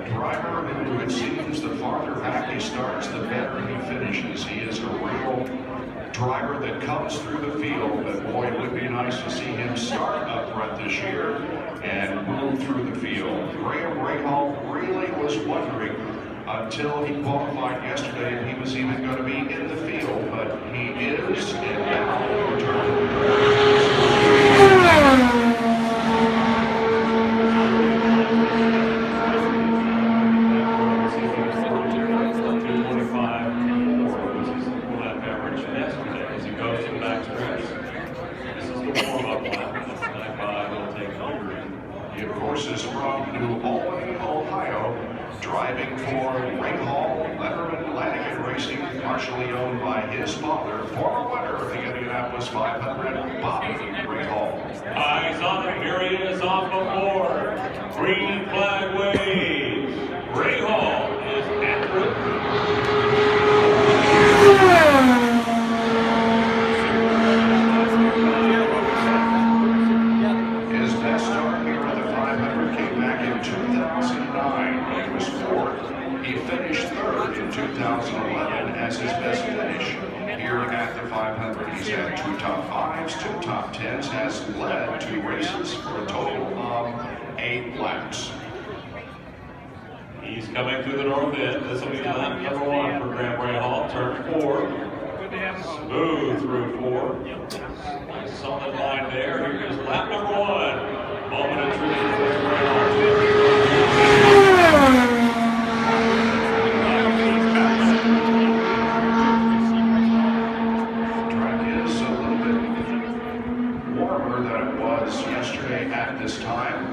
driver who, it seems, the farther back he starts, the better he finishes. He is a real driver that comes through the field, but boy, it would be nice to see him start up front this year and move through the field. Graham Rahal really was wondering until he qualified yesterday if he was even going to be in the field, but he is, and now is from New Albany, Ohio, driving for Rahal, Letterman, Danica Racing, partially owned by his father, former winner of the Indianapolis 500, Bobby Rahal. Eyes on him, here he is off the board. Green flag waves. Rahal is accurate. His best start here at the 500 came back in 2009. He was fourth. He finished third in 2011 as his best finish. Here at the 500, he's had 2 top 5s, 2 top 10s, has led 2 races for a total of 8 laps. He's coming through the north end. This will be lap number 1 for Graham Rahal. Turn 4. Smooth through 4. Nice solid line there. Here is lap number 1. Moment of truth for Rahal. At this time,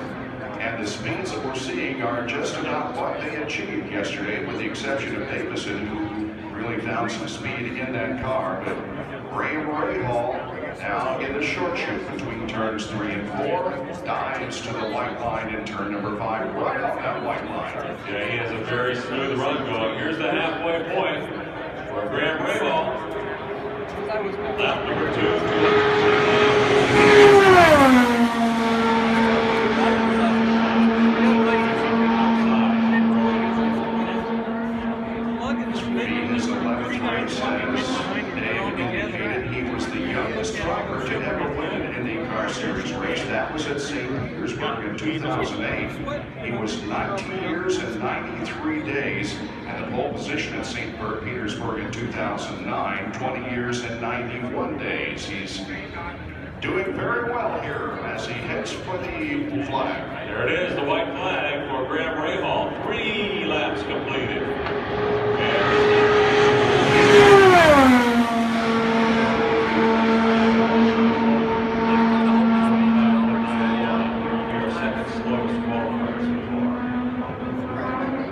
and the speeds that we're seeing are just about what they achieved yesterday, with the exception of Davison, who really found some speed in that car. But Graham Rahal now in the short chute between turns 3 and 4, dives to the white line in turn number 5, right off that white line. Yeah, he has a very smooth run going. Here's the halfway point for Graham Rahal. Lap number 2. Driver to ever win an IndyCar Series race. That was at St. Petersburg in 2008. He was 19 years and 93 days at the pole position at St. Petersburg in 2009, 20 years and 91 days. He's doing very well here as he heads for the flag. There it is, the white flag for Graham Rahal. 3 laps completed.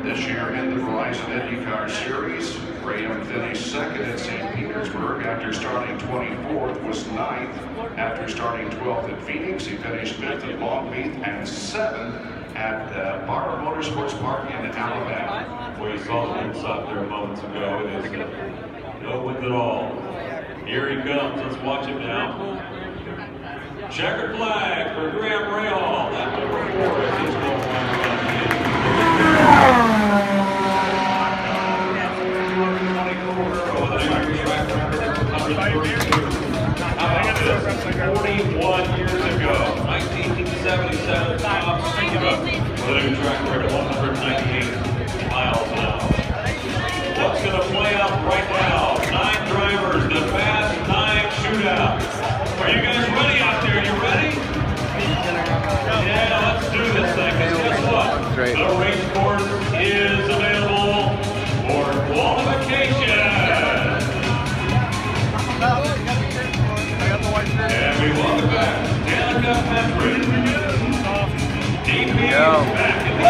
This year in the Verizon IndyCar Series, Graham finished second at St. Petersburg after starting 24th, was 9th after starting 12th at Phoenix. He finished 5th at Long Beach and 7th at Barber Motorsports Park in Alabama. We saw the winds up there moments ago. It is no wind at all. Here he comes. Let's watch him now. Checkered flag for Graham Rahal. Lap number 4 as he's going on. How about this? 41 years ago, 1977, Bob Siva with a new track record of 198 miles an hour. What's going to play out right now? 9 drivers, the Fast 9 shootout. Are you guys ready out there? You ready? Yeah, let's do this thing. Because guess what? Great. The race course is available for qualification. And we welcome back Danica back in the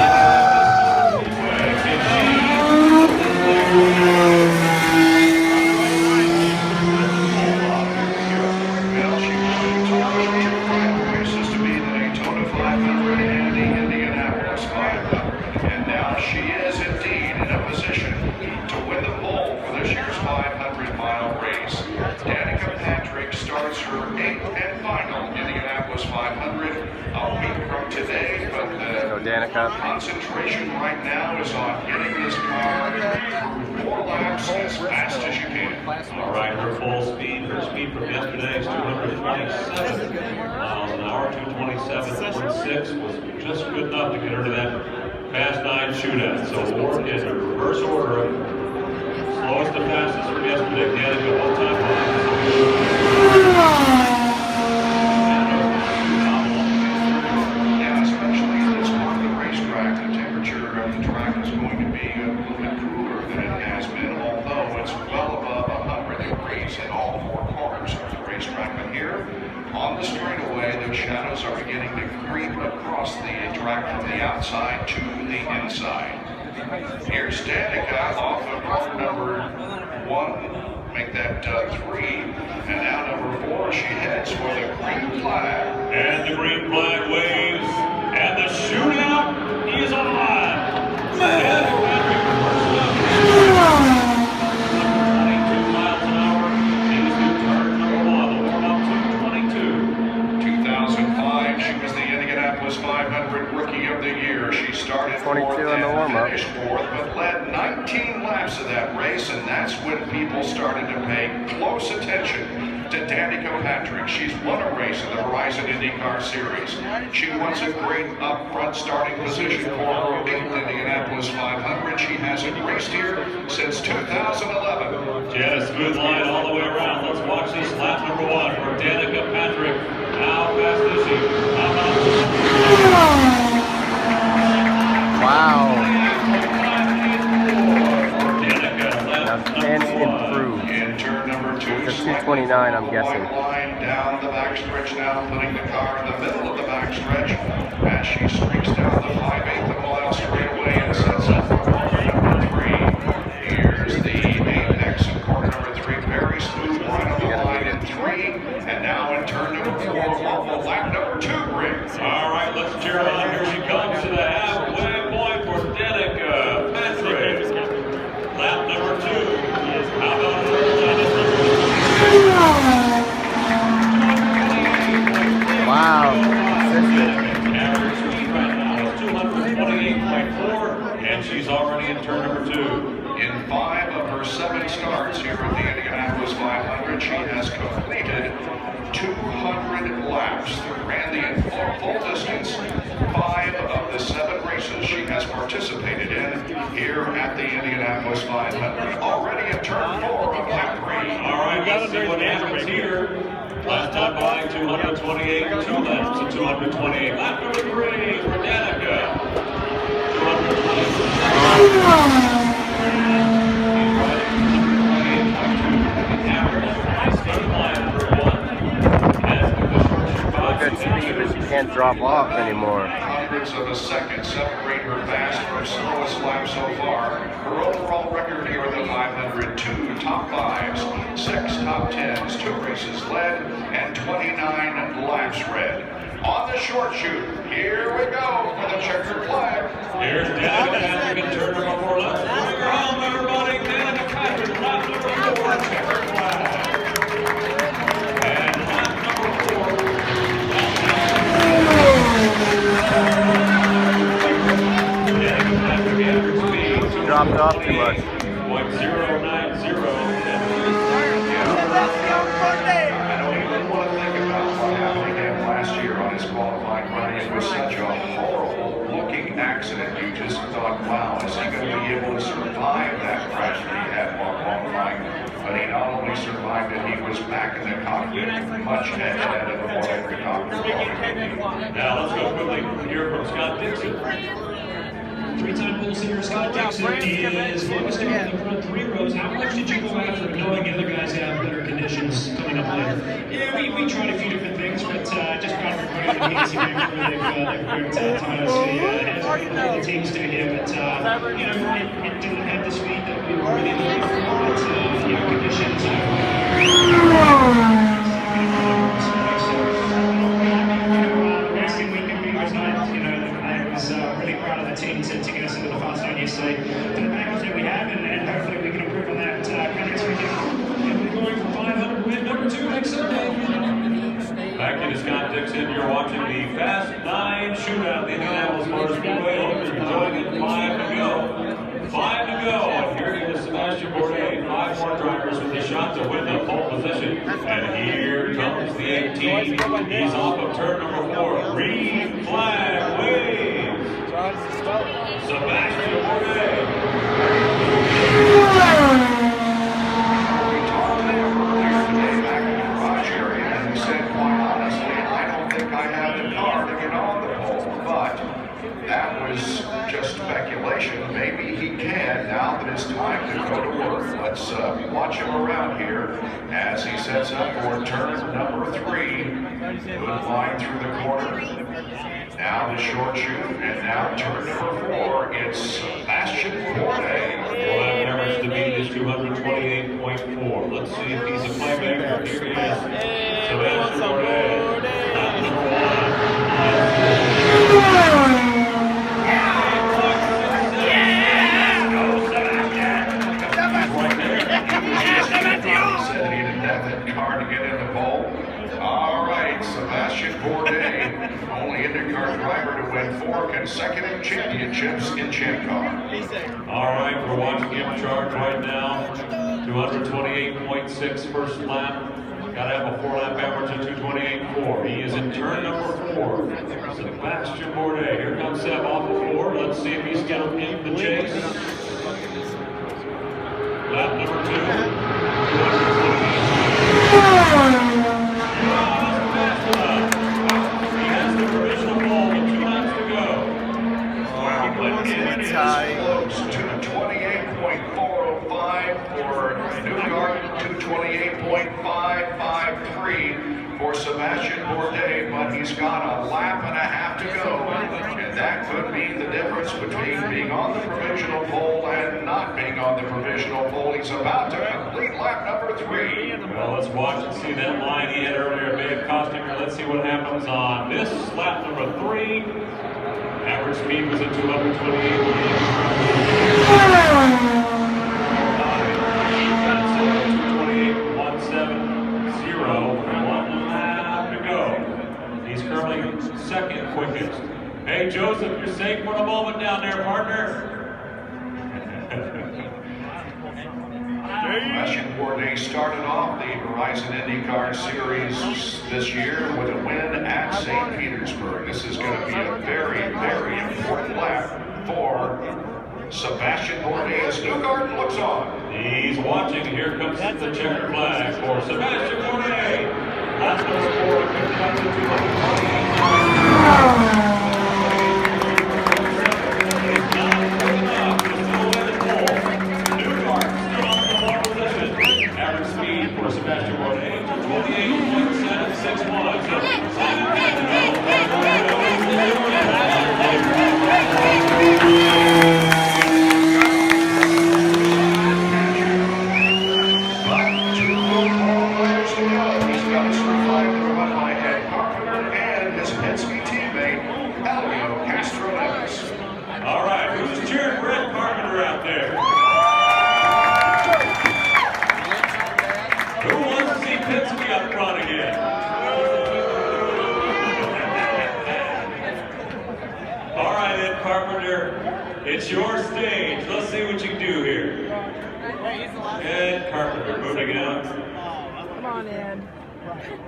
Danica. Concentration right now is on getting this car through 4 laps as fast as you can. All right, her full speed, her speed from yesterday is 227 miles an hour. 227.6 was just good enough to get her to that fast 9 shootout. So we'll work in a reverse order of slowest to fastest from yesterday. Danica, all-time Yeah, especially in this part of the racetrack, the temperature of the track is going to be a little bit cooler than it has been, although it's well above 100 degrees in all 4 corners of the racetrack. But here on the straightaway, the shadows are beginning to creep across the track from the outside to the inside. Here's Danica off of car number 1, make that 3, and now number 4, she heads for the green flag. And the green flag waves, and the shootout is on. Danica Patrick, first up, 22 miles an hour. She's through turn number 1, the warm-up to 22. 2005, she was the Indianapolis 500 Rookie of the Year. She started 22 fourth on the and warm-up. finished 4th, but led 19 laps of that race, and that's when people started to pay close attention to Danica Patrick. She's won a race in the Horizon IndyCar Series. She wants a great up-front starting position for her 8th Indianapolis 500. She hasn't raced here since 2011. She had a smooth line all the way around. Let's watch this lap number 1 for Danica Patrick. How fast is she? How about... Wow. Now can improve. In turn number 2, It's a 229, I'm guessing. Line down the backstretch now, putting the car in the middle of the backstretch as she streaks down the 5/8 of a mile straightaway and sets up for corner number 3. Here's the apex of corner number 3, very smooth right on the line in 3, and now in turn number 4, what will lap number 2 bring? All right, let's cheer on. Here she comes to the halfway point for Danica Patrick. Lap number 2. How about Wow. average speed right now is 228.4, and she's already in turn number 2. In 5 of her 7 starts here at the Indianapolis 500, she has completed 200 laps. Ran the full distance 5 of the 7 races she has participated in here at the Indianapolis 500. Already in turn 4 of lap 3. All right, let's see what happens here. Last time by 228, 2 laps to 228. Lap number 3 for Danica. 228. Good speed, but she can't drop off anymore. Hundredths of a second separate her fast from slowest lap so far. Her overall record here in the 500, 2 top 5s, 6 top 10s, 2 races led, and 29 laps read. On the short shoot, here we go for the checkered flag. Here's Danica Patrick in turn number 4. Let's bring her home, everybody. Danica Patrick, lap number 4, checkered flag. And lap number 4. Dropped off too much. 0.090. I don't even want to think about what happened to him last year on his qualifying run. It was such a horrible looking accident. You just thought, wow, is he going to be able to survive that crash that he had while qualifying? But he not only survived it, he was back in the cockpit much ahead of whatever the cockpit. Now let's go quickly hear from Scott Dixon. Three-time pole singer Scott Dixon is focused on the front 3 rows. How much did you go after knowing the other guys have better conditions coming up later? Yeah, we tried a few different things, but just proud of everybody in the AC they've worked tirelessly as the teams do here. But it didn't have the speed that we were really looking for. But conditions. Racing weekend we was not, I was really proud of the team to get us into the fast lane yesterday. To the backers that we have, and hopefully we can improve on that next weekend. And we're going for 500 win number 2 next Sunday. Back into Scott Dixon. Dixon. You're watching the Fast 9 shootout at the Indianapolis Motor Speedway. Hope you're enjoying it. 5 to go. 5 to go. And here is Sebastian Bourdais. 5 more drivers with a shot to win the pole position. And here comes the 18. He's off of turn number 4. Green flag waves. Sebastian Bourdais. That was just speculation. Maybe he can now that it's time to go to work. Let's watch him around here as he sets up for turn number 3. Good line through the corner. Now the short shoot, and now turn number 4. It's Sebastian Bourdais. Well, that average to beat is 228.4. Let's see if he's a playmaker. Here he is. Sebastian Bourdais. Lap number 1. Sebastian Bourdais, only IndyCar driver to win 4 consecutive championships in Champ Car. All right, we're watching him charge right now. 228.6 first lap. Got to have a 4-lap average of 228.4. He is in turn number 4. Sebastian Bourdais. Here comes Seb off the 4. Let's see if he's got in the chase. Lap number 2. Close to 28.405 for Newgarden, 228.553 for Sebastian Bourdais, but he's got a lap and a half to go, and that could be the difference between being on the provisional pole and not being on the provisional pole. He's about to complete lap number 3. Well, let's watch and see that line he had earlier may have cost him. Let's see what happens on this lap number 3. Average speed was at 228. 228.170. 1 lap to go. He's currently second quickest. Hey, Joseph, you're safe for the moment down there, partner. Sebastian Bourdais started off the Horizon IndyCar Series this year with a win at St. Petersburg. This is going to be a very, very important lap for Sebastian Bourdais as Newgarden looks on. He's watching. Here comes the checkered flag for Sebastian Bourdais. Last number 4, picked up to 228. Sebastian Bourdais, 28.761. But 2 more players to go. He's got to survive the run by Ed Carpenter and his Penske teammate, Helio Castroneves. All right, who's cheering for Ed Carpenter out there? Who wants to see Penske up front again? All right, Ed Carpenter, it's your stage. Let's see what you can do here. Ed Carpenter moving out. Come on, Ed.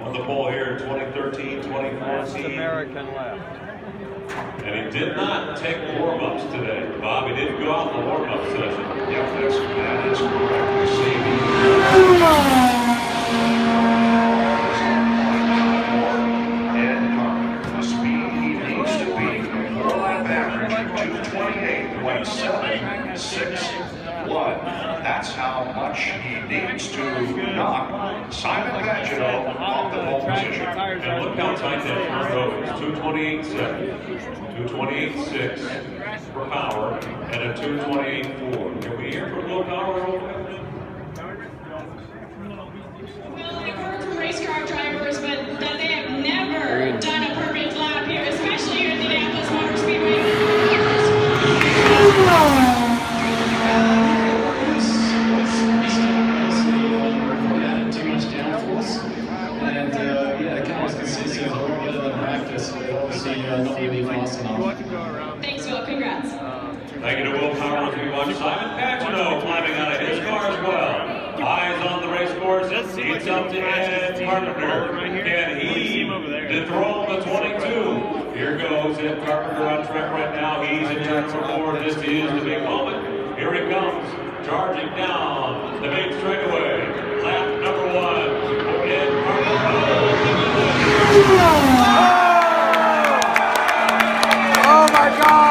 On the pole here in 2013, 2014. American left. And he did not take warm-ups today. Bob, he didn't go out in the warm-up session. Yep, that is correct. We see Ed Carpenter, the speed he needs to be, 4-lap average, 228.761. That's how much he needs to knock Simon Pagenaud off the pole position. And look how tight that first row is. 228.7, 228.6 for power, and a 228.4. Can we hear from Will Power real quick? Well, I've heard from race car drivers, but that they have never done a perfect lap here, especially here at the Indianapolis Motor Speedway. Too much downforce, and yeah, cars can see so hard. Congrats. Thank you to Will Powers. We watch Simon Pagino climbing out of his car as well. Eyes on the race course. It's up to Ed Carpenter. Can he dethrone the 22? Here goes Ed Carpenter on track right now. He's in turn number 4. This is the big moment. Here he comes, charging down the big straightaway. Lap number 1 for Ed Carpenter. Oh my God!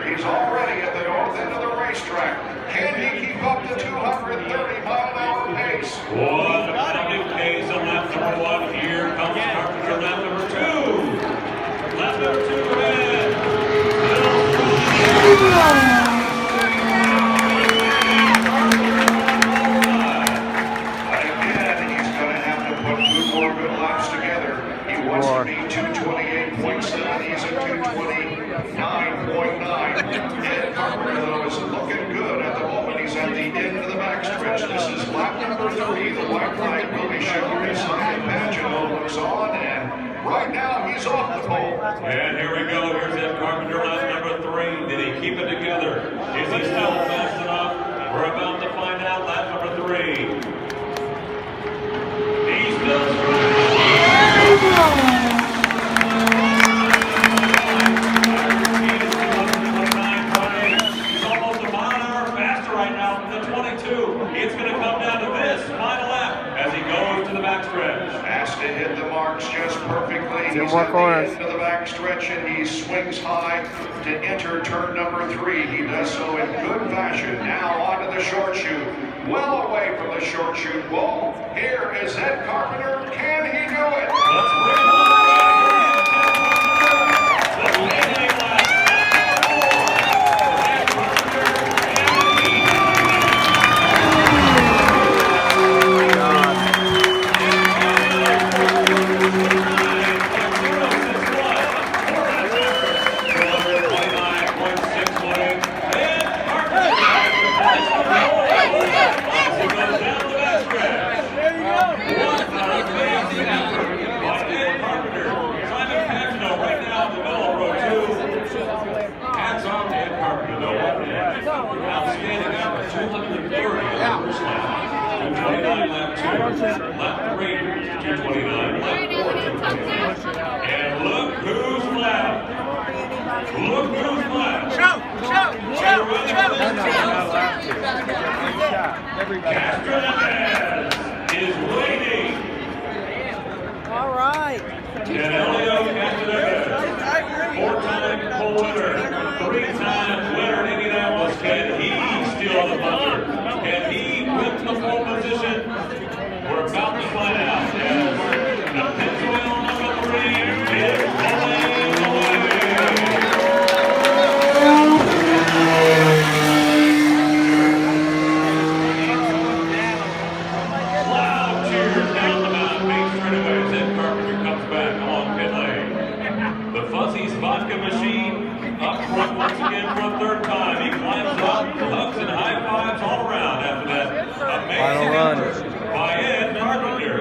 He's already at the north end of the racetrack. Can he keep up the 230-mile-an-hour pace? What a pounding pace on lap number 1. Here comes Carpenter, lap number 2. Lap number 2 in. Again, he's going to have to put 2 more good laps together. He wants to be 228.7. He's at 229.9. Ed Carpenter, though, is looking good at the moment. He's at the end of the backstretch. This is lap number 3. The white flag will be shown as Simon Pagino looks on, and right now he's off the pole. And here we go. Here's Ed Carpenter, lap number 3. Did he keep it together? Is he still fast enough? We're about to find out. Lap number 3. He's still strong. It's going to come down to this final lap as he goes to the backstretch. Has to hit the marks just perfectly. He's 2 more at corners. the end of the backstretch and he swings high to enter turn number 3. He does so in good fashion. Now onto the short chute. Well away from the short chute wall. Here is Ed Carpenter. Can he do it? Let's bring him on. The winning lap. Lap 3, 229, lap 4, 229. And look who's left. Look who's left. Castronez is waiting. All right. And Elio Castronez, 4-time pole winner, 3-time winner in Indianapolis. Can he steal the thunder? Can he win the pole position? We're about to find out as the Pennsylvania number 3 is pulling away. Loud cheers down the mountain main straightaway as Ed Carpenter comes back on pit lane. The Fuzzy's vodka machine up front once again for a 3rd time. He climbs up, hugs and high fives all around after that amazing effort by Ed Carpenter.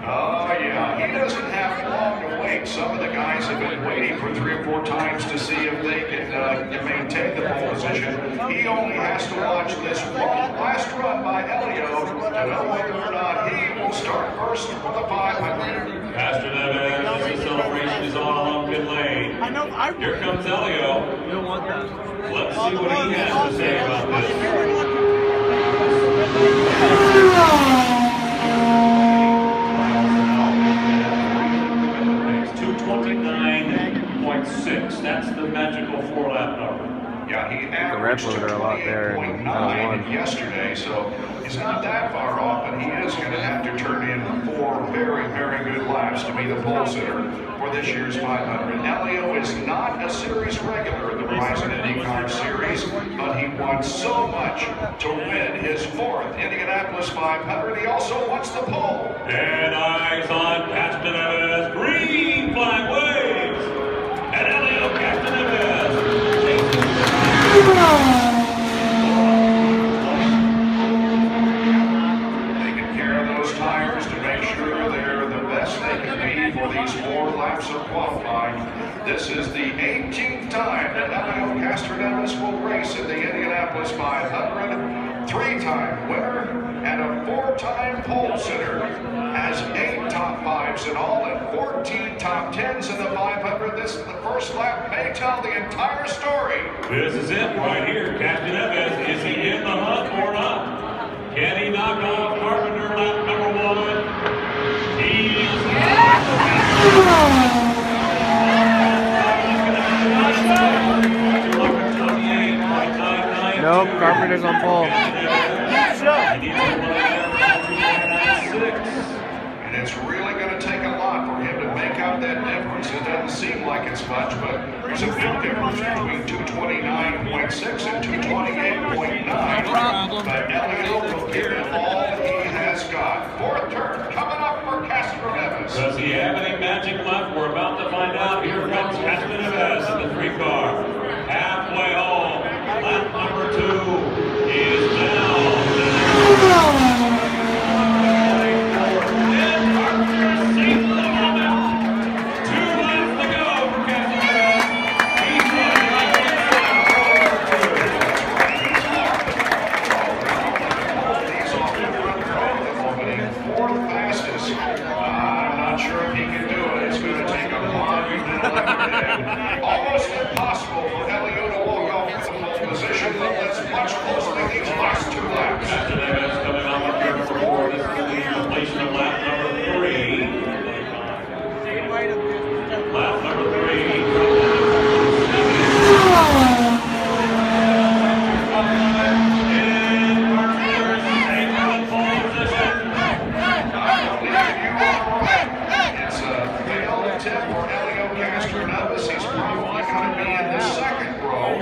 Oh, yeah, he doesn't have long to wait. Some of the guys have been waiting for 3 or 4 times to see if they can maintain the pole position. He only has to watch this one last run by Elio to know whether or not he will start first for the 500. Pastor Neves, the celebration is on along pit lane. Here comes Elio. Let's see what he has to say about this. It's 229.6. That's the magical 4-lap number. Yeah, he averaged 28.9 yesterday, so he's not that far off, but he is going to have to turn in 4 very, very good laps to be the pole sitter for this year's 500. Elio is not a series regular in the Verizon IndyCar Series, but he wants so much to win his 4th Indianapolis 500. He also wants the pole. And eyes on Castronez. Green flag. qualifying. This is the 18th time that Elio Castroneves will race in the Indianapolis 500. 3-time winner and a 4-time pole sitter. Has 8 top 5s in all and 14 top 10s in the 500. This is the first lap may tell the entire story. This is it right here. Castroneves, is he in the hunt or not? Can he knock off Carpenter lap number 1? He is Nope, Carpenter's on pole. And it's really going to take a lot for him to make up that difference. It doesn't seem like it's much, but there's a big difference between 229.6 and 228.9. But Elio will give it all he has got. Fourth turn coming up for Castroneves. Does he have any magic left? We're about to find out. Here comes Castroneves in the 3-car. Halfway home. Lap number 2 is down. Almost impossible for Elio to walk off with the pole position, but let's watch closely these last 2 laps. Castroneves coming on the turn for 4. This is the completion of lap number 3. Lap number 3. It's a failed attempt for Elio Castroneves. He's probably going to be in the 2nd row.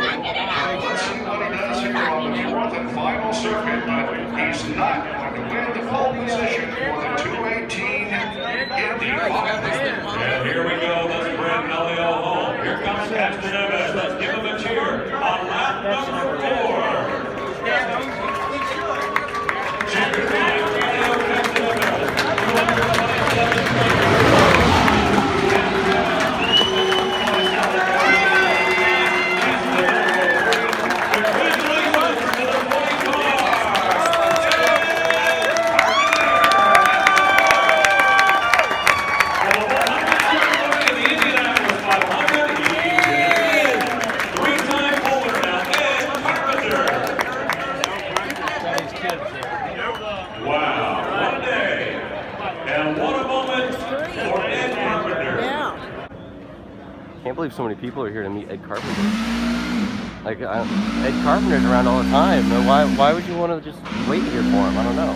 Let's see what he does here on the 4th and final circuit, but he's not going to win the pole position for the 218 Indy 500. And here we go. Let's bring Elio home. Here comes Castroneves. Let's give him a cheer on lap number 4. Cheer for Elio Castroneves. Can't believe so many people are here to meet Ed Carpenter. Like, Ed Carpenter's around all the time. Why would you want to just wait here for him? I don't know.